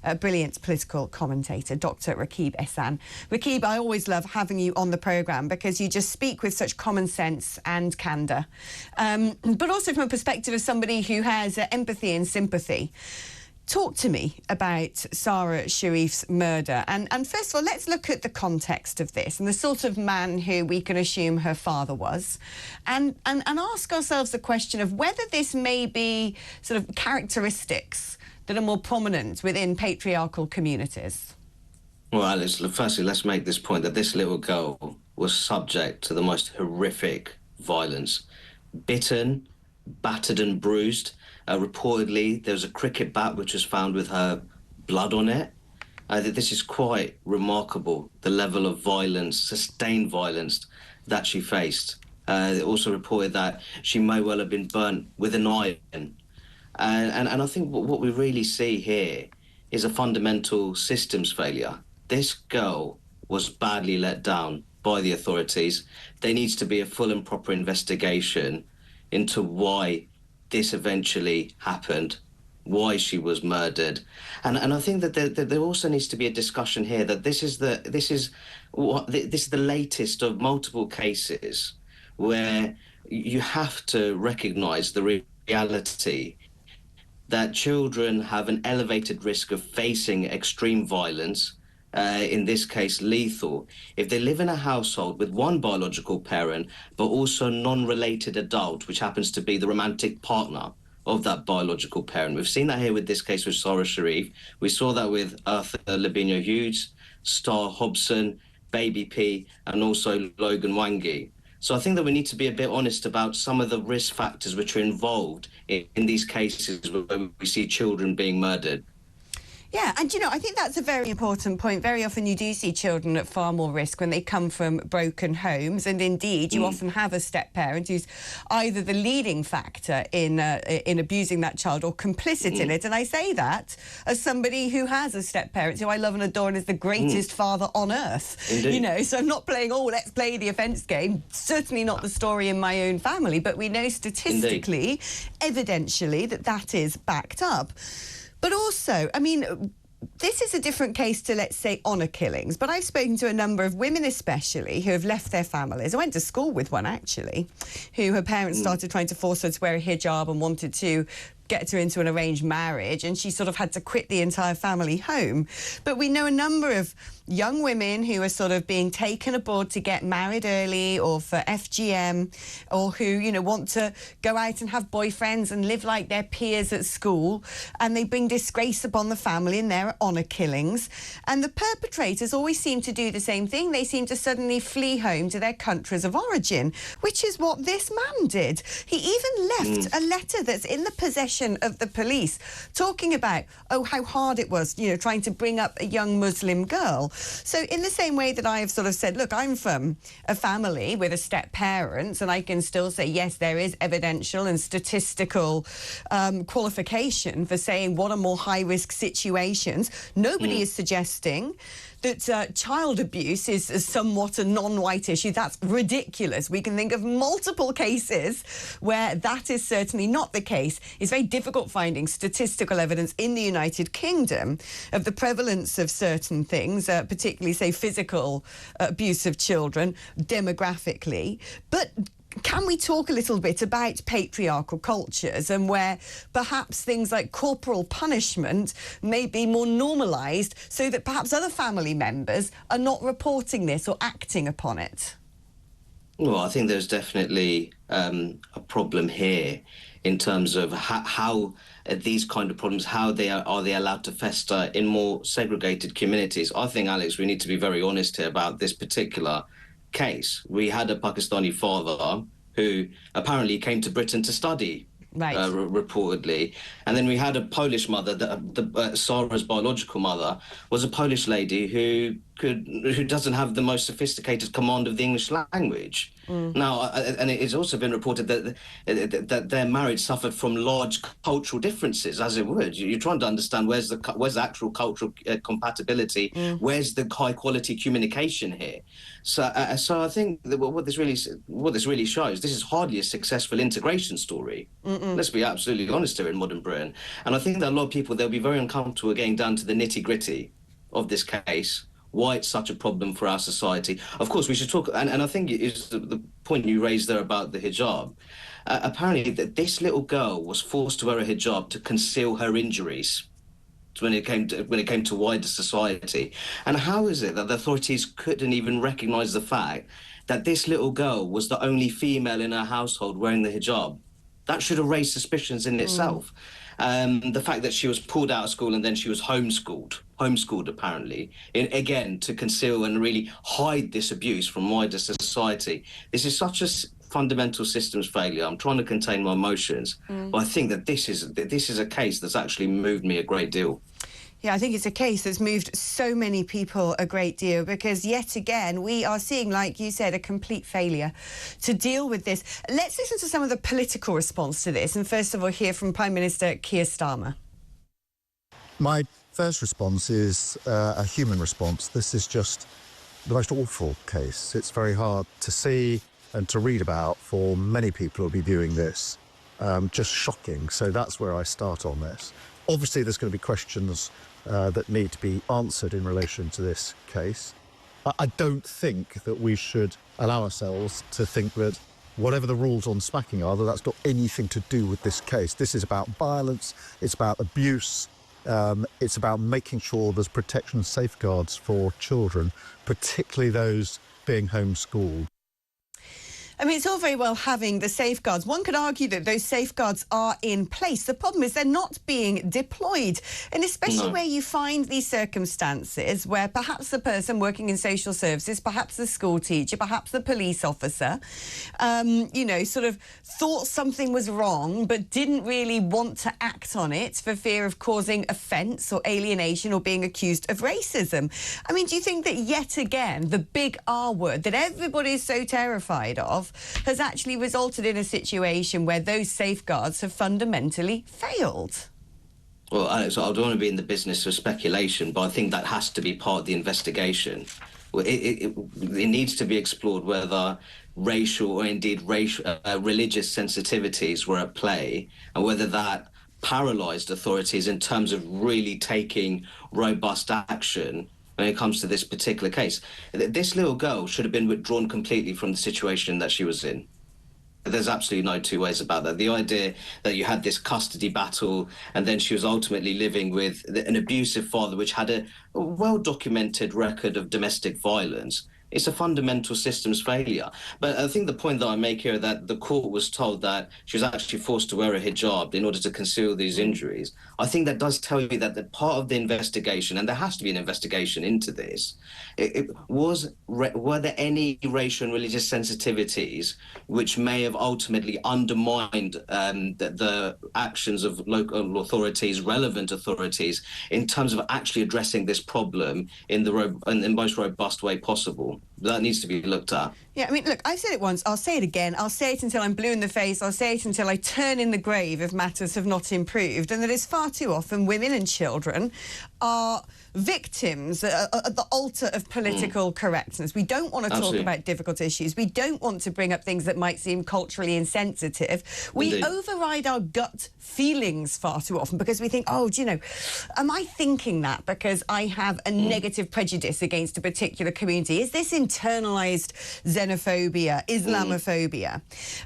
a brilliant political commentator, Dr Rakib Ehsan. Rakib, I always love having you on the programme because you just speak with such common sense and candour, but also from a perspective of somebody who has empathy and sympathy. Talk to me about Sara Sharif's murder. And first of all, let's look at the context of this and the sort of man who we can assume her father was, and ask ourselves the question of whether this may be sort of characteristics that are more prominent within patriarchal communities. Well, Alice, firstly, let's make this point that this little girl was subject to the most horrific violence. Bitten, battered and bruised. Reportedly, there was a cricket bat which was found with her blood on it. I think this is quite remarkable, the level of violence, sustained violence that she faced. It also reported that she may well have been burnt with an iron. And I think what we really see here is a fundamental systems failure. This girl was badly let down by the authorities. There needs to be a full and proper investigation into why this eventually happened, why she was murdered, and I think that there also needs to be a discussion here that this is the latest of multiple cases where you have to recognise the reality that children have an elevated risk of facing extreme violence. In this case, lethal, if they live in a household with one biological parent, but also a non-related adult, which happens to be the romantic partner of that biological parent. We've seen that here with this case with Sara Sharif. We saw that with Arthur Lavinia Hughes, Star Hobson, Baby P, and also Logan Wangi. So I think that we need to be a bit honest about some of the risk factors which are involved in these cases where we see children being murdered. Yeah, and you know, I think that's a very important point. Very often you do see children at far more risk when they come from broken homes, and indeed you often have a step-parent who's either the leading factor in abusing that child or complicit in it. And I say that as somebody who has a step-parent who I love and adore and is the greatest father on earth. Indeed. You know, so I'm not playing, oh, let's play the offence game. Certainly not the story in my own family, but we know statistically, evidentially, that is backed up. But also, I mean, this is a different case to, let's say, honour killings. But I've spoken to a number of women especially who have left their families. I went to school with one, actually, who her parents started trying to force her to wear a hijab and wanted to get her into an arranged marriage, and she sort of had to quit the entire family home. But we know a number of young women who are sort of being taken aboard to get married early or for FGM, or who, you know, want to go out and have boyfriends and live like their peers at school, and they bring disgrace upon the family, and there are honour killings. And the perpetrators always seem to do the same thing. They seem to suddenly flee home to their countries of origin, which is what this man did. He even left a letter that's in the possession of the police talking about, oh, how hard it was, you know, trying to bring up a young Muslim girl. So in the same way that I have sort of said, look, I'm from a family with a step-parent, and I can still say, yes, there is evidential and statistical qualification for saying what are more high-risk situations. Nobody is suggesting that child abuse is somewhat a non-white issue. That's ridiculous. We can think of multiple cases where that is certainly not the case. It's very difficult finding statistical evidence in the United Kingdom of the prevalence of certain things, particularly, say, physical abuse of children, demographically. But can we talk a little bit about patriarchal cultures and where perhaps things like corporal punishment may be more normalised so that perhaps other family members are not reporting this or acting upon it? Well, I think there's definitely a problem here in terms of how these kind of problems, how are they allowed to fester in more segregated communities. I think, Alex, we need to be very honest here about this particular case. We had a Pakistani father who apparently came to Britain to study, reportedly, and then we had a Polish mother. Sarah's biological mother was a Polish lady who doesn't have the most sophisticated command of the English language. Now, and it has also been reported that their marriage suffered from large cultural differences, as it would. You're trying to understand where's the actual cultural compatibility, where's the high quality communication here. So I think that what this really shows, this is hardly a successful integration story. Let's be absolutely honest here in modern Britain. And I think that a lot of people, they'll be very uncomfortable getting down to the nitty gritty of this case, why it's such a problem for our society. Of course, we should talk, and I think it is the point you raised there about the hijab. Apparently, that this little girl was forced to wear a hijab to conceal her injuries when it came to wider society. And how is it that the authorities couldn't even recognise the fact that this little girl was the only female in her household wearing the hijab? That should have raised suspicions in itself. The fact that she was pulled out of school and then she was homeschooled apparently, again, to conceal and really hide this abuse from wider society. This is such a fundamental systems failure. I'm trying to contain my emotions, but I think that this is a case that's actually moved me a great deal. Yeah, I think it's a case that's moved so many people a great deal, because yet again we are seeing, like you said, a complete failure to deal with this. Let's listen to some of the political response to this, and first of all hear from Prime Minister Keir Starmer. My first response is a human response. This is just the most awful case. It's very hard to see and to read about for many people who will be viewing this. Just shocking. So that's where I start on this. Obviously, there's going to be questions that need to be answered in relation to this case. I don't think that we should allow ourselves to think that whatever the rules on smacking are, that that's got anything to do with this case. This is about violence, it's about abuse, it's about making sure there's protection and safeguards for children, particularly those being homeschooled. I mean, it's all very well having the safeguards. One could argue that those safeguards are in place. The problem is they're not being deployed. And especially where you find these circumstances where perhaps the person working in social services, perhaps the school teacher, perhaps the police officer, you know, sort of thought something was wrong but didn't really want to act on it for fear of causing offence or alienation or being accused of racism. I mean, do you think that yet again the big R word that everybody is so terrified of has actually resulted in a situation where those safeguards have fundamentally failed? Well, Alex, I don't want to be in the business of speculation, but I think that has to be part of the investigation. It needs to be explored whether racial or indeed religious sensitivities were at play, and whether that paralysed authorities in terms of really taking robust action when it comes to this particular case. This little girl should have been withdrawn completely from the situation that she was in. There's absolutely no two ways about that. The idea that you had this custody battle and then she was ultimately living with an abusive father, which had a well-documented record of domestic violence, it's a fundamental systems failure. But I think the point that I make here, that the court was told that she was actually forced to wear a hijab in order to conceal these injuries, I think that does tell you that the part of the investigation, and there has to be an investigation into this, were there any racial and religious sensitivities which may have ultimately undermined the actions of local authorities, relevant authorities, in terms of actually addressing this problem in the most robust way possible? That needs to be looked at. Yeah, I mean, look, I've said it once, I'll say it again, I'll say it until I'm blue in the face, I'll say it until I turn in the grave if matters have not improved, and that is far too often women and children are victims at the altar of political correctness. We don't want to talk about difficult issues. We don't want to bring up things that might seem culturally insensitive. We override our gut feelings far too often because we think, oh, do you know, am I thinking that because I have a negative prejudice against a particular community? Is this internalised xenophobia, Islamophobia?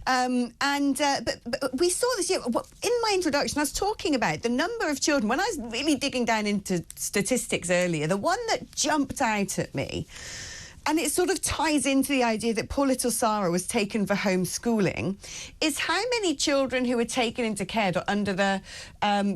But we saw this, in my introduction, I was talking about the number of children. When I was really digging down into statistics earlier, the one that jumped out at me, and it sort of ties into the idea that poor little Sara was taken for homeschooling, is how many children who were taken into care or under the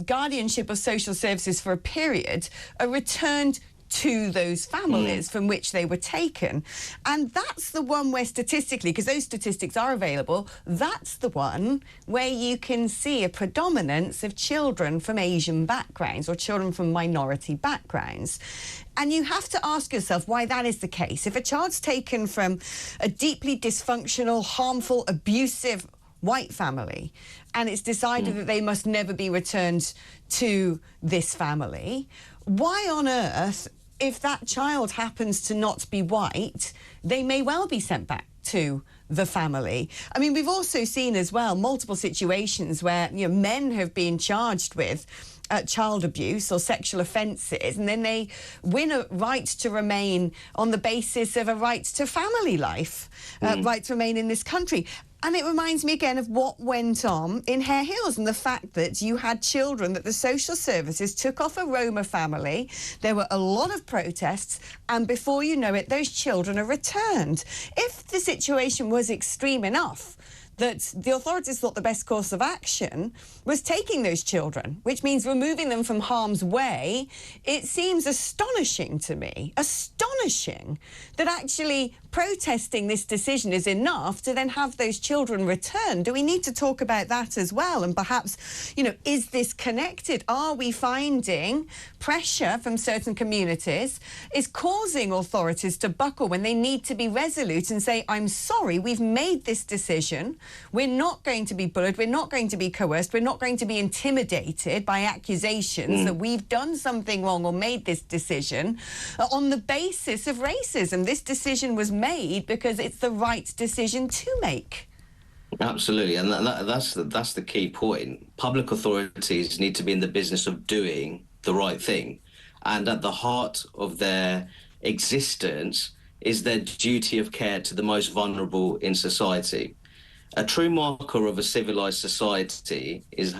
guardianship of social services for a period are returned to those families from which they were taken. And that's the one where statistically, because those statistics are available, that's the one where you can see a predominance of children from Asian backgrounds or children from minority backgrounds. And you have to ask yourself why that is the case. If a child's taken from a deeply dysfunctional, harmful, abusive white family, and it's decided that they must never be returned to this family, why on earth, if that child happens to not be white, they may well be sent back to the family? I mean, we've also seen as well multiple situations where, you know, men have been charged with child abuse or sexual offences, and then they win a right to remain on the basis of a right to family life, right to remain in this country. And it reminds me again of what went on in Hare Hills and the fact that you had children that the social services took off a Roma family. There were a lot of protests, and before you know it, those children are returned. If the situation was extreme enough that the authorities thought the best course of action was taking those children, which means removing them from harm's way, it seems astonishing to me, astonishing, that actually protesting this decision is enough to then have those children returned. Do we need to talk about that as well? And perhaps, you know, is this connected? Are we finding pressure from certain communities is causing authorities to buckle when they need to be resolute and say, I'm sorry, we've made this decision. We're not going to be bullied. We're not going to be coerced. We're not going to be intimidated by accusations that we've done something wrong or made this decision on the basis of racism. This decision was made because it's the right decision to make. Absolutely, and that's the key point. Public authorities need to be in the business of doing the right thing, and at the heart of their existence is their duty of care to the most vulnerable in society. A true marker of a civilized society is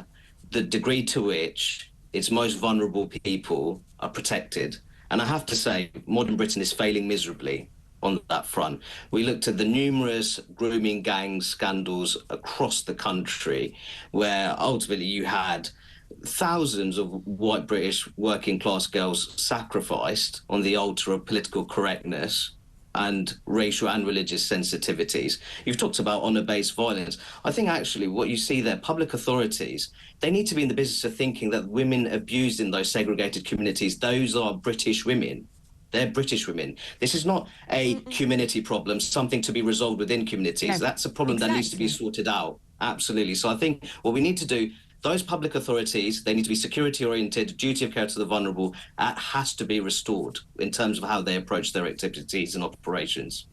the degree to which its most vulnerable people are protected. And I have to say, modern Britain is failing miserably on that front. We looked at the numerous grooming gang scandals across the country where ultimately you had thousands of white British working class girls sacrificed on the altar of political correctness and racial and religious sensitivities. You've talked about honour-based violence. I think actually what you see there, public authorities, they need to be in the business of thinking that women abused in those segregated communities, those are British women. They're British women. This is not a community problem, something to be resolved within communities. No, that's a problem that needs to be sorted out. Absolutely. So I think what we need to do, those public authorities, they need to be security-oriented, duty of care to the vulnerable, has to be restored in terms of how they approach their activities and operations.